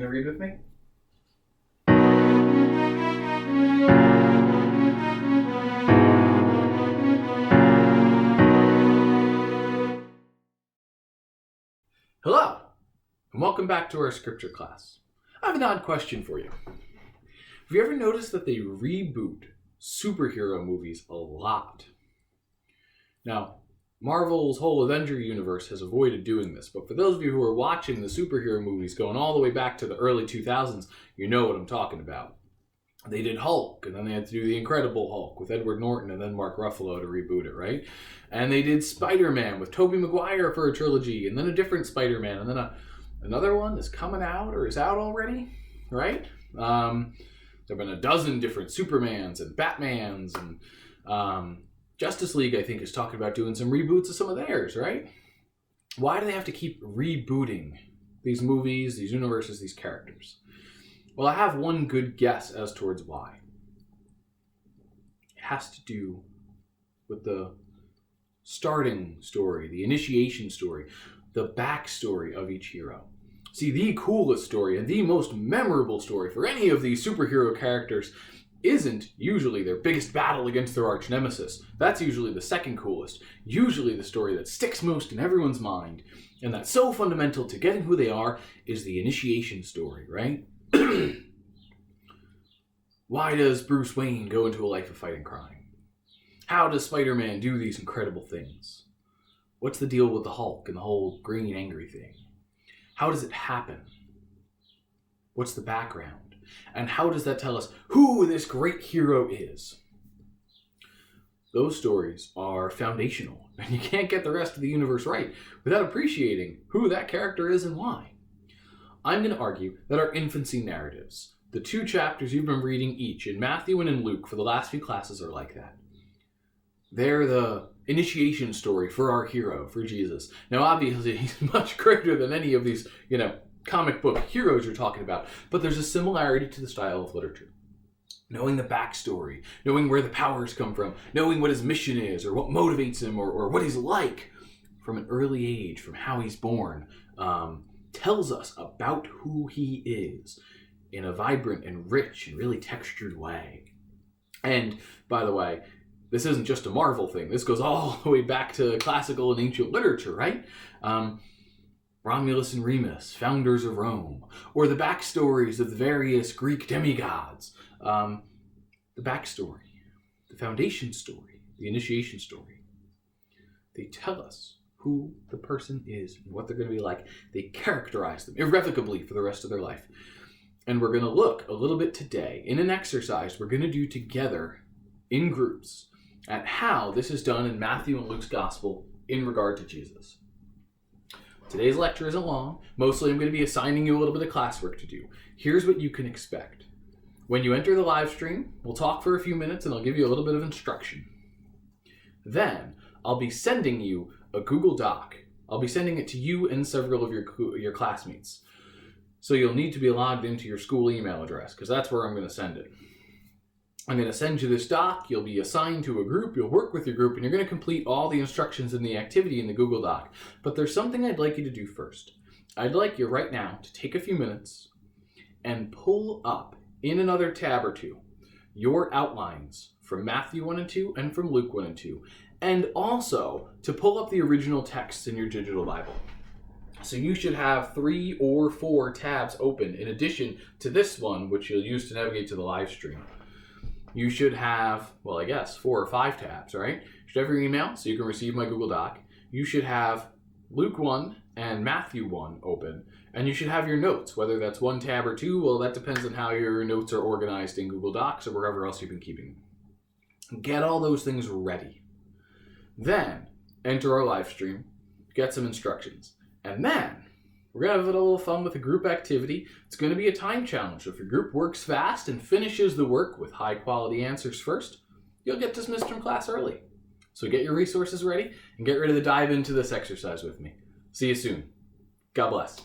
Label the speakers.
Speaker 1: to read with me? Hello, and welcome back to our scripture class. I have an odd question for you. Have you ever noticed that they reboot superhero movies a lot? Now, Marvel's whole Avenger universe has avoided doing this, but for those of you who are watching the superhero movies going all the way back to the early 2000s, you know what I'm talking about. They did Hulk, and then they had to do The Incredible Hulk with Edward Norton and then Mark Ruffalo to reboot it, right? And they did Spider-Man with Tobey Maguire for a trilogy, and then a different Spider-Man, and then another one is coming out or is out already, right? There have been a dozen different Supermans and Batmans, and Justice League, I think, is talking about doing some reboots of some of theirs, right? Why do they have to keep rebooting these movies, these universes, these characters? Well, I have one good guess as towards why. It has to do with the starting story, the initiation story, the backstory of each hero. See, the coolest story and the most memorable story for any of these superhero characters isn't usually their biggest battle against their arch nemesis. That's usually the second coolest. Usually the story that sticks most in everyone's mind, and that's so fundamental to getting who they are, is the initiation story, right? Why does Bruce Wayne go into a life of fighting crime? How does Spider-Man do these incredible things? What's the deal with the Hulk and the whole green angry thing? How does it happen? What's the background? And how does that tell us who this great hero is? Those stories are foundational, and you can't get the rest of the universe right without appreciating who that character is and why. I'm going to argue that our infancy narratives, the two chapters you've been reading each in Matthew and in Luke for the last few classes, are like that. They're the initiation story for our hero, for Jesus. Now, obviously, he's much greater than any of these, comic book heroes you're talking about, but there's a similarity to the style of literature. Knowing the backstory, knowing where the powers come from, knowing what his mission is, or what motivates him, or what he's like from an early age, from how he's born, tells us about who he is in a vibrant and rich and really textured way. And, by the way, this isn't just a Marvel thing. This goes all the way back to classical and ancient literature, right? Romulus and Remus, founders of Rome, or the backstories of the various Greek demigods. The backstory, the foundation story, the initiation story. They tell us who the person is and what they're going to be like. They characterize them irrevocably for the rest of their life. And we're going to look a little bit today in an exercise we're going to do together in groups at how this is done in Matthew and Luke's gospel in regard to Jesus. Today's lecture isn't long. Mostly I'm going to be assigning you a little bit of classwork to do. Here's what you can expect. When you enter the live stream, we'll talk for a few minutes and I'll give you a little bit of instruction. Then I'll be sending you a Google Doc. I'll be sending it to you and several of your classmates. So you'll need to be logged into your school email address because that's where I'm going to send it. I'm going to send you this doc. You'll be assigned to a group. You'll work with your group, and you're going to complete all the instructions in the activity in the Google Doc. But there's something I'd like you to do first. I'd like you right now to take a few minutes and pull up in another tab or two your outlines from Matthew 1 and 2 and from Luke 1 and 2, and also to pull up the original texts in your digital Bible. So you should have 3 or 4 tabs open in addition to this one, which you'll use to navigate to the live stream. You should have, 4 or 5 tabs, right? You should have your email so you can receive my Google Doc. You should have Luke 1 and Matthew 1 open. And you should have your notes, whether that's 1 tab or 2. Well, that depends on how your notes are organized in Google Docs or wherever else you've been keeping them. Get all those things ready. Then enter our live stream, get some instructions. And then we're going to have a little fun with a group activity. It's going to be a time challenge. So if your group works fast and finishes the work with high quality answers first, you'll get dismissed from class early. So get your resources ready and get ready to dive into this exercise with me. See you soon. God bless.